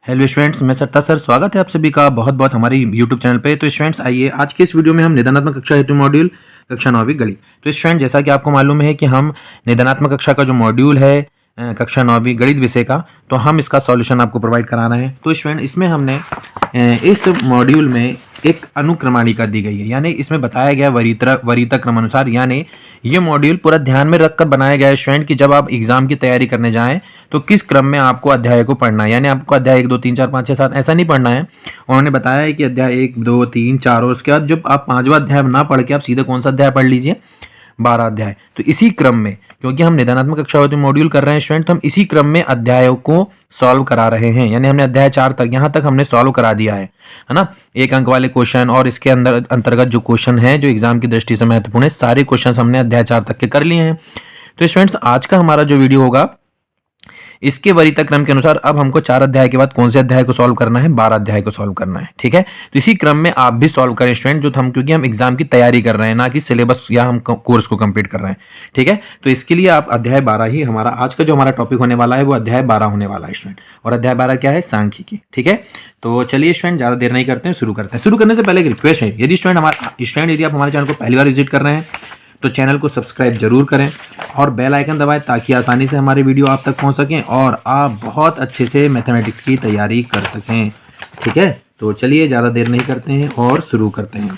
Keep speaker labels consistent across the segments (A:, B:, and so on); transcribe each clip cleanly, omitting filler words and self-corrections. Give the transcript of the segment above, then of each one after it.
A: Hello students, मैं सट्टा sir स्वागत है आप सभी का बहुत बहुत हमारे यूट्यूब चैनल पे। तो स्टूडेंट्स आइए आज के इस वीडियो में हम निदानात्मक कक्षा हेतु मॉड्यूल कक्षा 9वीं गणित। तो स्टूडेंट जैसा कि आपको मालूम है कि हम निदानात्मक कक्षा का जो मॉड्यूल है कक्षा 9वीं गणित विषय का, तो हम इसका सॉल्यूशन आपको प्रोवाइड करा रहे हैं। तो स्टूडेंट इसमें हमने इस मॉड्यूल में एक अनुक्रमणिका दी गई है, यानी इसमें बताया गया वरीयता क्रम अनुसार, यानी ये मॉड्यूल पूरा ध्यान में रखकर बनाया गया है स्टूडेंट कि जब आप एग्जाम की तैयारी करने जाएं तो किस क्रम में आपको अध्याय को पढ़ना है। यानी आपको अध्याय 1 2 3 4 5 6 7 ऐसा नहीं पढ़ना है। उन्होंने बताया है कि अध्याय 1 2 3 4 और उसके बाद जब आप 5वां अध्याय ना पढ़ के आप सीधे कौन सा अध्याय पढ़ लीजिए, 12 अध्याय। तो इसी क्रम में, क्योंकि हम निदानात्मक कक्षा हेतु मॉड्यूल कर रहे हैं स्टूडेंट, तो हम इसी क्रम में अध्यायों को सॉल्व करा रहे हैं। यानी हमने अध्याय 4 तक यहाँ तक हमने सॉल्व करा दिया है ना। 1 अंक वाले क्वेश्चन और इसके अंतर्गत जो क्वेश्चन है जो एग्जाम की दृष्टि से महत्वपूर्ण है, सारे क्वेश्चन हमने अध्याय 4 तक के कर लिए हैं। तो स्टूडेंट्स आज का हमारा जो वीडियो होगा इसके वरीयता क्रम के अनुसार अब हमको 4 अध्याय के बाद कौन से अध्याय को सॉल्व करना है, 12 अध्याय को सॉल्व करना है। ठीक है, तो इसी क्रम में आप भी सॉल्व करें स्टूडेंट, जो हम क्योंकि हम एग्जाम की तैयारी कर रहे हैं, ना कि सिलेबस या हम कोर्स को कंप्लीट कर रहे हैं। ठीक है, तो इसके लिए आप अध्याय 12 ही हमारा आज का जो हमारा टॉपिक होने वाला है वो अध्याय 12 होने वाला है स्टूडेंट। और अध्याय 12 क्या है? सांख्यिकी। ठीक है, तो चलिए स्टूडेंट ज्यादा देर नहीं करते हैं, शुरू करते हैं। शुरू करने से पहले एक रिक्वेस्ट है, यदि यदि आप हमारे चैनल को पहली बार विजिट कर रहे हैं तो चैनल को सब्सक्राइब जरूर करें और बेल आइकन दबाएं ताकि आसानी से हमारे वीडियो आप तक पहुंच सकें और आप बहुत अच्छे से मैथमेटिक्स की तैयारी कर सकें। ठीक है, तो चलिए ज़्यादा देर नहीं करते हैं और शुरू करते हैं।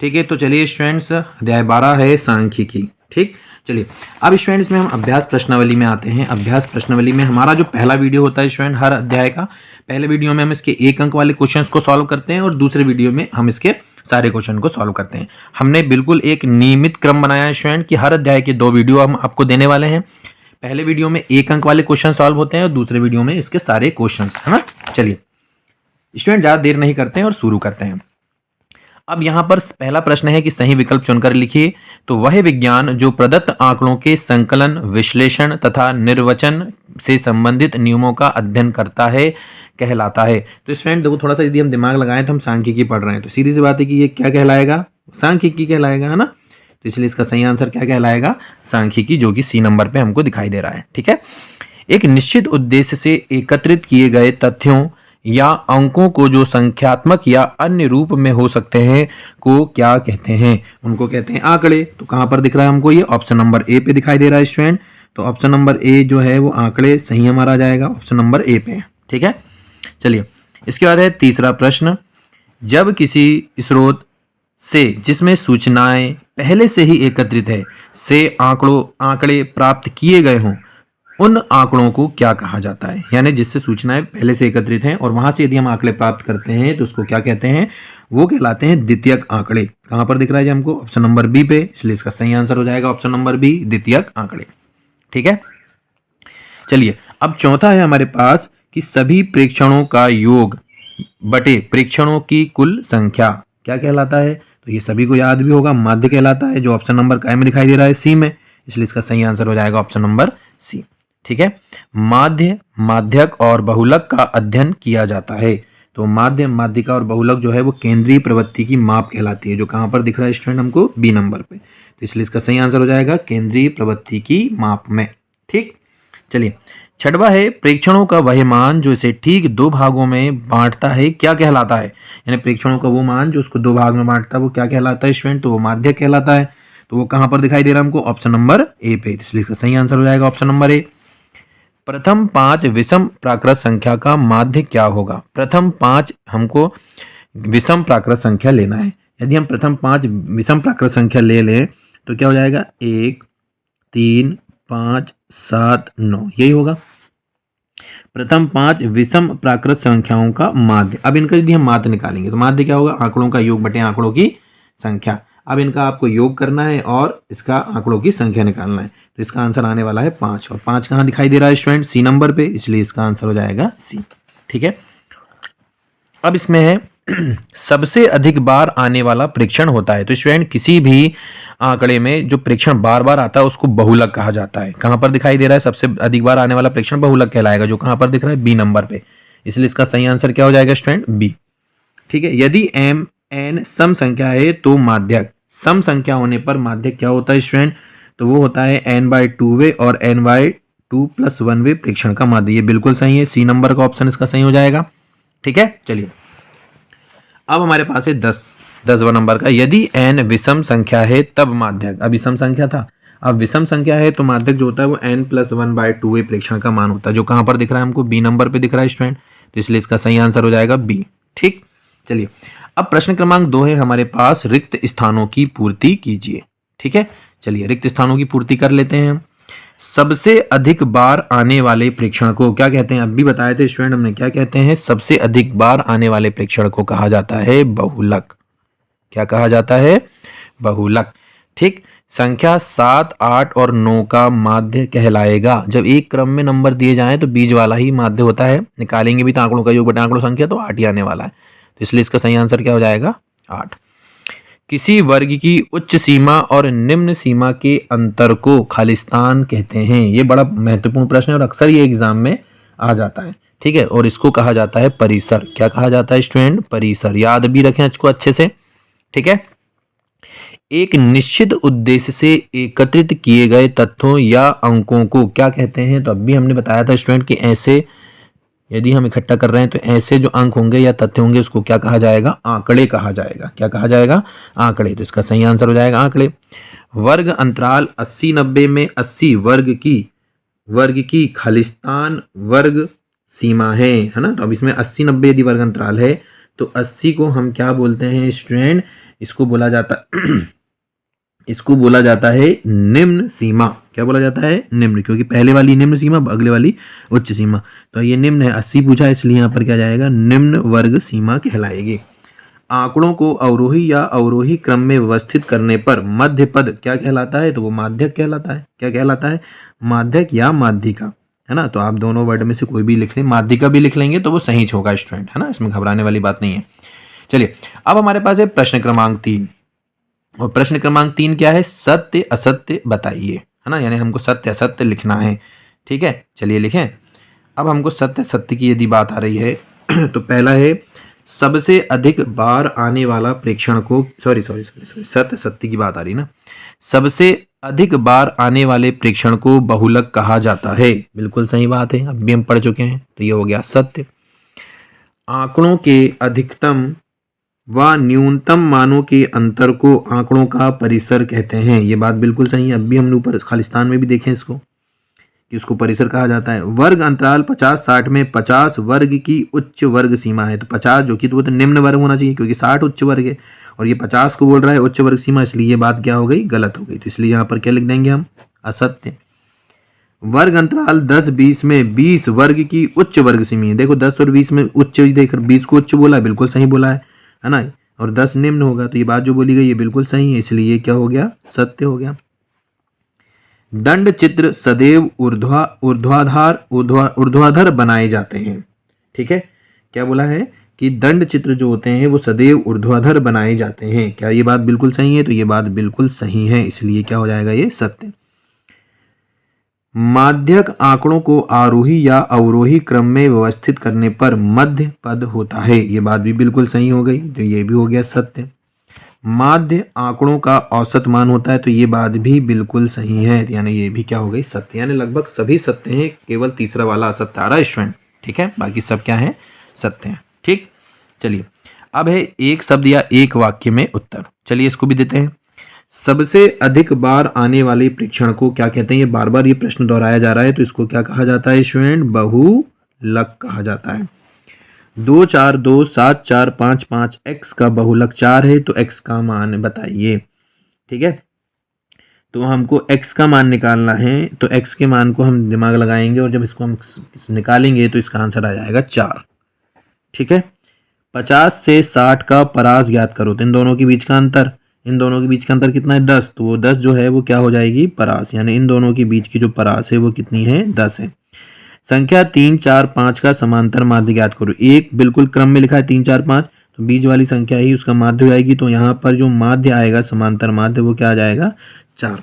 A: ठीक है, तो चलिए स्टूडेंट्स अध्याय 12 है सांख्यिकी। ठीक, चलिए अब स्टूडेंट्स में हम अभ्यास प्रश्नावली में आते हैं। अभ्यास प्रश्नावली में हमारा जो पहला वीडियो होता है स्टूडेंट हर अध्याय का, पहले वीडियो में हम इसके 1 अंक वाले क्वेश्चंस को सॉल्व करते हैं और दूसरे वीडियो में हम इसके सारे क्वेश्चन को सॉल्व करते हैं। हमने बिल्कुल एक नियमित क्रम बनाया है स्टूडेंट कि हर अध्याय के 2 वीडियो हम आपको देने वाले हैं। पहले वीडियो में 1 अंक वाले क्वेश्चन सॉल्व होते हैं और दूसरे वीडियो में इसके सारे क्वेश्चन, है ना। चलिए स्टूडेंट ज़्यादा देर नहीं करते हैं और शुरू करते हैं। अब यहाँ पर पहला प्रश्न है कि सही विकल्प चुनकर लिखिए। तो वह विज्ञान जो प्रदत्त आंकड़ों के संकलन, विश्लेषण तथा निर्वचन से संबंधित नियमों का अध्ययन करता है कहलाता है। तो स्टूडेंट देखो, थोड़ा सा यदि हम दिमाग लगाएं तो हम सांख्यिकी पढ़ रहे हैं, तो सीधी सी बात है कि ये क्या कहलाएगा? सांख्यिकी कहलाएगा, है ना। तो इसलिए इसका सही आंसर क्या कहलाएगा? सांख्यिकी, जो कि सी नंबर पे हमको दिखाई दे रहा है। ठीक है, एक निश्चित उद्देश्य से एकत्रित किए गए तथ्यों या अंकों को जो संख्यात्मक या अन्य रूप में हो सकते हैं को क्या कहते हैं? उनको कहते हैं आंकड़े। तो कहां पर दिख रहा है हमको? ये ऑप्शन नंबर ए पे दिखाई दे रहा है स्टूडेंट। तो ऑप्शन नंबर ए जो है वो आंकड़े सही हमारा जाएगा, ऑप्शन नंबर ए पे। ठीक है, चलिए इसके बाद है तीसरा प्रश्न। जब किसी स्रोत से जिसमें सूचनाएं पहले से ही एकत्रित है से आंकड़े प्राप्त किए गए हों, उन आंकड़ों को क्या कहा जाता है? यानी जिससे सूचनाएं पहले से एकत्रित हैं और वहां से यदि हम आंकड़े प्राप्त करते हैं तो उसको क्या कहते हैं? वो कहलाते हैं द्वितीयक आंकड़े। कहां पर दिख रहा है हमको? ऑप्शन नंबर बी पे, इसलिए इसका सही आंसर हो जाएगा ऑप्शन नंबर बी, द्वितीयक आंकड़े। ठीक है, चलिए अब चौथा है हमारे पास कि सभी प्रेक्षणों का योग बटे प्रेक्षणों की कुल संख्या क्या कहलाता है? तो ये सभी को याद भी होगा, माध्य कहलाता है, जो ऑप्शन नंबर काय में दिखाई दे रहा है? सी में, इसलिए इसका सही आंसर हो जाएगा ऑप्शन नंबर सी। ठीक है, माध्य, माध्यक और बहुलक का अध्ययन किया जाता है। तो माध्य, माध्यिका और बहुलक जो है वो केंद्रीय प्रवृत्ति की माप कहलाती है, जो कहां पर दिख रहा है स्टूडेंट हमको? बी नंबर पे। तो इसलिए इसका सही आंसर हो जाएगा केंद्रीय प्रवृत्ति की माप में। ठीक, चलिए छठवां है प्रेक्षणों का वह मान जो इसे ठीक 2 भागों में बांटता है क्या कहलाता है? यानी प्रेक्षणों का वो मान जो उसको 2 भाग में बांटता है वो क्या कहलाता है स्टूडेंट? तो वो माध्यक कहलाता है। तो वो कहां पर दिखाई दे रहा है हमको? ऑप्शन नंबर ए पे, इसलिए इसका सही आंसर हो जाएगा ऑप्शन नंबर ए। प्रथम 5 विषम प्राकृत संख्या का माध्य क्या होगा? प्रथम 5 हमको विषम प्राकृत संख्या लेना है। यदि हम प्रथम 5 विषम प्राकृत संख्या ले लें तो क्या हो जाएगा? 1 3 5 7 9, यही होगा प्रथम 5 विषम प्राकृत संख्याओं का माध्य। अब इनका यदि हम माध्य निकालेंगे तो माध्य क्या होगा? आंकड़ों का योग बटे आंकड़ों की संख्या। अब इनका आपको योग करना है और इसका आंकड़ों की संख्या निकालना है। तो इसका आंसर आने वाला है 5, और 5 कहाँ दिखाई दे रहा है स्टूडेंट? सी नंबर पे, इसलिए इसका आंसर हो जाएगा सी। ठीक है, अब इसमें है सबसे अधिक बार आने वाला प्रेक्षण होता है। तो स्टूडेंट किसी भी आंकड़े में जो प्रेक्षण बार बार आता है उसको बहुलक कहा जाता है। कहां पर दिखाई दे रहा है? सबसे अधिक बार आने वाला प्रेक्षण बहुलक कहलाएगा, जो कहां पर दिख रहा है? बी नंबर पे, इसलिए इसका सही आंसर क्या हो जाएगा स्टूडेंट? बी। ठीक है, यदि एम एन सम संख्या है तो माध्यक, सम संख्या होने पर माध्यक क्या होता है स्टूडेंट? तो वो होता है n/2 और n/2 2+1वें प्रेक्षण का माध्य। ये बिल्कुल सही है, सी नंबर का ऑप्शन इसका सही हो जाएगा। ठीक है, चलिए अब हमारे पास है 10वां नंबर का। यदि n विषम संख्या है तब माध्यक, अब विषम संख्या था, अब विषम संख्या है तो माध्यक जो होता है वो n+1/2 प्रेक्षण का मान होता है, जो कहाँ पर दिख रहा है हमको, बी नंबर पे दिख रहा है स्टूडेंट, तो इसलिए इसका सही आंसर हो जाएगा बी। ठीक, चलिए अब प्रश्न क्रमांक 2 है हमारे पास, रिक्त स्थानों की पूर्ति कीजिए। ठीक है, चलिए रिक्त स्थानों की पूर्ति कर लेते हैं। सबसे अधिक बार आने वाले प्रेक्षण को क्या कहते हैं, अब भी बताए थे स्टूडेंट हमने, क्या कहते हैं, सबसे अधिक बार आने वाले प्रेक्षण को कहा जाता है बहुलक। क्या कहा जाता है, बहुलक। ठीक, संख्या 7, 8 और 9 का माध्य कहलाएगा। जब एक क्रम में नंबर दिए जाएं तो बीच वाला ही माध्य होता है, निकालेंगे भी तो आंकड़ों का योग बटा आंकड़ों संख्या तो 8 ही आने वाला है, तो इसलिए इसका सही आंसर क्या हो जाएगा, 8। किसी वर्ग की उच्च सीमा और निम्न सीमा के अंतर को खालिस्तान कहते हैं। ये बड़ा महत्वपूर्ण प्रश्न है और अक्सर ये एग्जाम में आ जाता है। ठीक है, और इसको कहा जाता है परिसर। क्या कहा जाता है स्टूडेंट, परिसर। याद भी रखें इसको अच्छे से। ठीक है, एक निश्चित उद्देश्य से एकत्रित किए गए तथ्यों या अंकों को क्या कहते हैं, तो अब भी हमने बताया था स्टूडेंट कि ऐसे यदि हम इकट्ठा कर रहे हैं तो ऐसे जो अंक होंगे या तथ्य होंगे उसको क्या कहा जाएगा, आंकड़े कहा जाएगा। क्या कहा जाएगा, आंकड़े। तो इसका सही आंसर हो जाएगा आंकड़े। वर्ग अंतराल 80-90 में 80 वर्ग की खालिस्तान वर्ग सीमा है ना। तो अब इसमें 80-90 यदि वर्ग अंतराल है तो 80 को हम क्या बोलते हैं स्टूडेंट, इसको बोला जाता है निम्न सीमा। क्या बोला जाता है, निम्न, क्योंकि पहले वाली निम्न सीमा, अगले वाली उच्च सीमा, तो ये निम्न है, 80 पूछा है इसलिए यहाँ पर क्या जाएगा, निम्न वर्ग सीमा कहलाएगी। आंकड़ों को अवरोही या अवरोही क्रम में व्यवस्थित करने पर मध्य पद क्या कहलाता है, तो वो माध्यक कहलाता है। क्या कहलाता है, माध्यक या माध्यिका, है ना। तो आप दोनों वर्ड में से कोई भी लिख लें, माध्यिका भी लिख लेंगे तो वो सही होगा स्टूडेंट, है ना, इसमें घबराने वाली बात नहीं है। चलिए अब हमारे पास है प्रश्न क्रमांक 3, और प्रश्न क्रमांक 3 क्या है, सत्य असत्य बताइए, है ना, यानी हमको सत्य असत्य लिखना है। ठीक है, चलिए लिखें। अब हमको सत्य सत्य की यदि बात आ रही है तो पहला है सबसे अधिक बार आने वाला प्रेक्षण को, सॉरी सत्य सत्य की बात आ रही ना, सबसे अधिक बार आने वाले प्रेक्षण को बहुलक कहा जाता है। बिल्कुल सही बात है, अब भी हम पढ़ चुके हैं, तो ये हो गया सत्य। आंकड़ों के अधिकतम व न्यूनतम मानों के अंतर को आंकड़ों का परिसर कहते हैं। ये बात बिल्कुल सही है, अब भी हमने ऊपर खालिस्तान में भी देखें इसको कि उसको परिसर कहा जाता है। वर्ग अंतराल 50-60 में 50 वर्ग की उच्च वर्ग सीमा है। तो 50 जो कि तो निम्न वर्ग होना चाहिए, क्योंकि 60 उच्च वर्ग है और ये 50 को बोल रहा है उच्च वर्ग सीमा, इसलिए ये बात क्या हो गई, गलत हो गई। तो इसलिए यहाँ पर क्या लिख देंगे हम, असत्य। वर्ग अंतराल 10-20 में 20 वर्ग की उच्च वर्ग सीमा है। देखो 10 और 20 में उच्च देख, 20 को उच्च बोला है, बिल्कुल सही बोला है ना, और 10 निम्न होगा, तो ये बात जो बोली गई ये बिल्कुल सही है, इसलिए ये क्या हो गया, सत्य हो गया। दंड चित्र सदैव ऊर्ध्वाधर बनाए जाते हैं। ठीक है, क्या बोला है कि दंड चित्र जो होते हैं वो सदैव ऊर्ध्वाधर बनाए जाते हैं। क्या ये बात बिल्कुल सही है, तो ये बात बिल्कुल सही है, इसलिए क्या हो जाएगा, ये सत्य। माध्यक आंकड़ों को आरोही या अवरोही क्रम में व्यवस्थित करने पर मध्य पद होता है। ये बात भी बिल्कुल सही हो गई, तो ये भी हो गया सत्य। माध्य आंकड़ों का औसत मान होता है, तो ये बात भी बिल्कुल सही है, यानी ये भी क्या हो गई, सत्य। यानी लगभग सभी सत्य हैं, केवल तीसरा वाला असत्य आ रहा है स्टूडेंट। ठीक है, बाकी सब क्या है, सत्य हैं। ठीक, चलिए अब है एक शब्द या एक वाक्य में उत्तर। चलिए इसको भी देते हैं। सबसे अधिक बार आने वाले प्रेक्षण को क्या कहते हैं, ये बार बार ये प्रश्न दोहराया जा रहा है, तो इसको क्या कहा जाता है स्टूडेंट, बहुलक कहा जाता है। 2 4 2 7 4 5 5 x का बहुलक 4 है, तो x का मान बताइए। ठीक है, तो हमको x का मान निकालना है, तो x के मान को हम दिमाग लगाएंगे और जब इसको हम निकालेंगे तो इसका आंसर आ जाएगा 4। ठीक है, 50 से 60 का परास ज्ञात करो, तो इन दोनों के बीच का अंतर, इन दोनों के बीच का अंतर कितना है, 10, तो वो 10 जो है वो क्या हो जाएगी, परास, यानी इन दोनों के बीच की जो परास है वो कितनी है, 10 है। संख्या 3 4 5 का समांतर माध्य ज्ञात करो। एक बिल्कुल क्रम में लिखा है 3 4 5, तो बीच वाली संख्या ही उसका माध्य हो जाएगी, तो यहाँ पर जो माध्य आएगा समांतर माध्य वो क्या आ जाएगा, 4।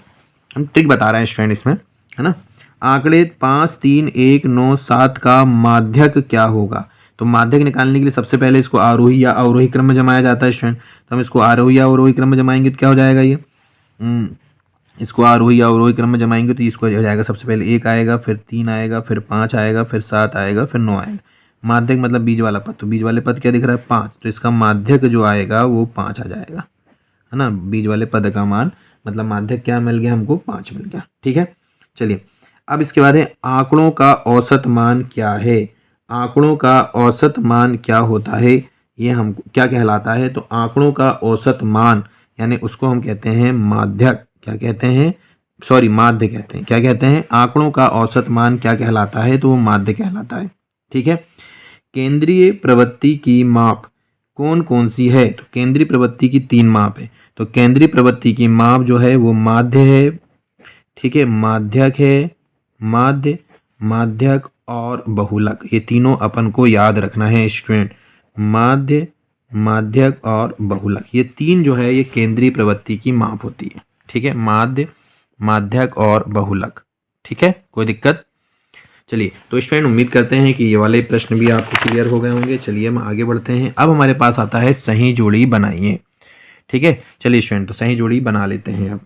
A: हम ट्रिक बता रहे हैं स्टूडेंट इसमें, है ना। आंकड़े 5 3 1 9 7 का माध्यक क्या होगा, तो माध्यक निकालने के लिए सबसे पहले इसको आरोही या अवरोही क्रम में जमाया जाता है स्टूडेंट, तो हम इसको आरोही या अवरोही क्रम में जमाएंगे तो क्या हो जाएगा, ये इसको आरोही अवरोही क्रम में जमाएंगे तो इसको हो जाएगा, सबसे पहले 1 आएगा, फिर 3 आएगा, फिर 5 आएगा, फिर 7 आएगा, फिर 9 आएगा। माध्यक मतलब बीज वाला पद, तो बीज वाले पद क्या दिख रहा है 5, तो इसका माध्यक जो आएगा वो 5 आ जाएगा, है ना। बीज वाले पद का मान मतलब माध्यक क्या मिल गया हमको 5 मिल गया। ठीक है, चलिए अब इसके बाद है आंकड़ों का औसत मान क्या है। आंकड़ों का औसत मान क्या होता है, ये हमको क्या कहलाता है, तो आंकड़ों का औसत मान यानी उसको हम कहते हैं माध्यक। क्या कहते हैं, सॉरी माध्य कहते हैं। क्या कहते हैं, आंकड़ों का औसत मान क्या कहलाता है, तो वो माध्य कहलाता है। ठीक है, केंद्रीय प्रवृत्ति की माप कौन कौन सी है, तो केंद्रीय प्रवृत्ति की 3 माप है। तो केंद्रीय प्रवृत्ति की माप जो है वो माध्य है, ठीक है, माध्यक है, माध्य, माध्यक और बहुलक, ये तीनों अपन को याद रखना है स्टूडेंट। माध्य, माध्यक और बहुलक, ये 3 जो है ये केंद्रीय प्रवृत्ति की माप होती है। ठीक है, माध्य, माध्यक और बहुलक। ठीक है, कोई दिक्कत। चलिए तो स्टूडेंट उम्मीद करते हैं कि ये वाले प्रश्न भी आपको क्लियर हो गए होंगे। चलिए हम आगे बढ़ते हैं। अब हमारे पास आता है सही जोड़ी बनाइए। ठीक है, चलिए स्टूडेंट तो सही जोड़ी बना लेते हैं। अब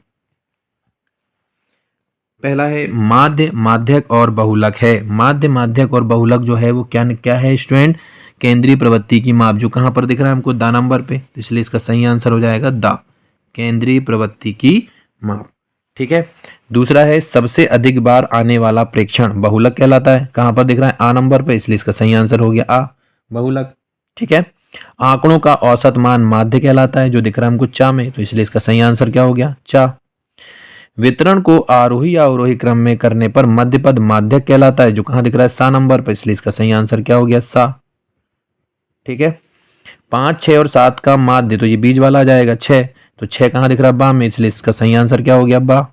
A: पहला है माध्य, माध्यक और बहुलक है। माध्य, माध्यक और बहुलक जो है वो क्या क्या है स्टूडेंट, केंद्रीय प्रवृत्ति की माप, जो कहाँ पर दिख रहा है हमको दा नंबर पे, तो इसलिए इसका सही आंसर हो जाएगा दा, केंद्रीय प्रवृत्ति की माप। ठीक है, दूसरा है सबसे अधिक बार आने वाला प्रेक्षण, बहुलक कहलाता है, कहाँ पर दिख रहा है आ नंबर पे, इसलिए इसका सही आंसर हो गया आ, बहुलक। ठीक है, आंकड़ों का औसत मान माध्य कहलाता है, जो दिख रहा है हमको चा में, तो इसलिए इसका सही आंसर क्या हो गया चा। वितरण को आरोही या अवरोही क्रम में करने पर मध्य पद माध्यक कहलाता है, जो कहाँ दिख रहा है सा नंबर पर, इसलिए इसका सही आंसर क्या हो गया सा। ठीक है, 5, 6 और 7 का माध्य, तो ये बीज वाला आ जाएगा 6, तो 6 कहाँ दिख रहा है बा में, इसलिए इसका सही आंसर क्या हो गया बा।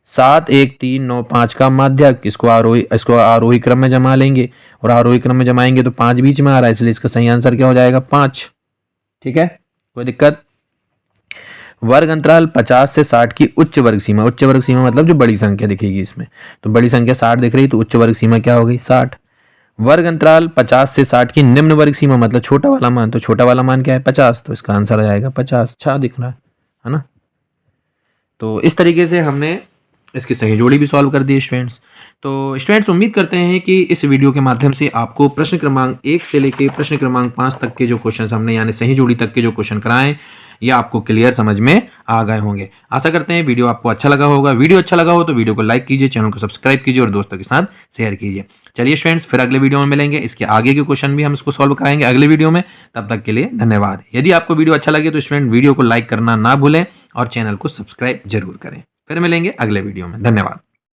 A: 7, 1, 3, 9, 5 का माध्यक, इसको आरोही क्रम में जमा लेंगे और आरोही क्रम में जमाएंगे तो 5 बीच में आ रहा है, इसलिए इसका सही आंसर क्या हो जाएगा 5। ठीक है, कोई दिक्कत। वर्ग अंतराल 50 से 60 की उच्च वर्ग सीमा, उच्च वर्ग सीमा मतलब जो बड़ी संख्या दिखेगी इसमें, तो बड़ी संख्या 60 दिख रही, तो उच्च वर्ग सीमा क्या हो गई 60। वर्ग अंतराल 50 से 60 की निम्न वर्ग सीमा मतलब छोटा वाला मान, तो छोटा वाला मान क्या है 50, तो इसका आंसर आ जाएगा 50। अच्छा दिख रहा है ना। तो इस तरीके से हमने इसकी सही जोड़ी भी सॉल्व कर दी स्टूडेंट्स। तो स्टूडेंट्स उम्मीद करते हैं कि इस वीडियो के माध्यम से आपको प्रश्न क्रमांक 1 से लेकर प्रश्न क्रमांक 5 तक के जो क्वेश्चन हमने यानी सही जोड़ी तक के जो क्वेश्चन कराएं ये आपको क्लियर समझ में आ गए होंगे। आशा करते हैं वीडियो आपको अच्छा लगा होगा। वीडियो अच्छा लगा हो तो वीडियो को लाइक कीजिए, चैनल को सब्सक्राइब कीजिए और दोस्तों के साथ शेयर कीजिए। चलिए स्टूडेंट्स फिर अगले वीडियो में मिलेंगे, इसके आगे के क्वेश्चन भी हम इसको सॉल्व कराएंगे अगले वीडियो में। तब तक के लिए धन्यवाद। यदि आपको वीडियो अच्छा लगे तो स्टूडेंट वीडियो को लाइक करना ना भूलें और चैनल को सब्सक्राइब जरूर करें। फिर मिलेंगे अगले वीडियो में, धन्यवाद।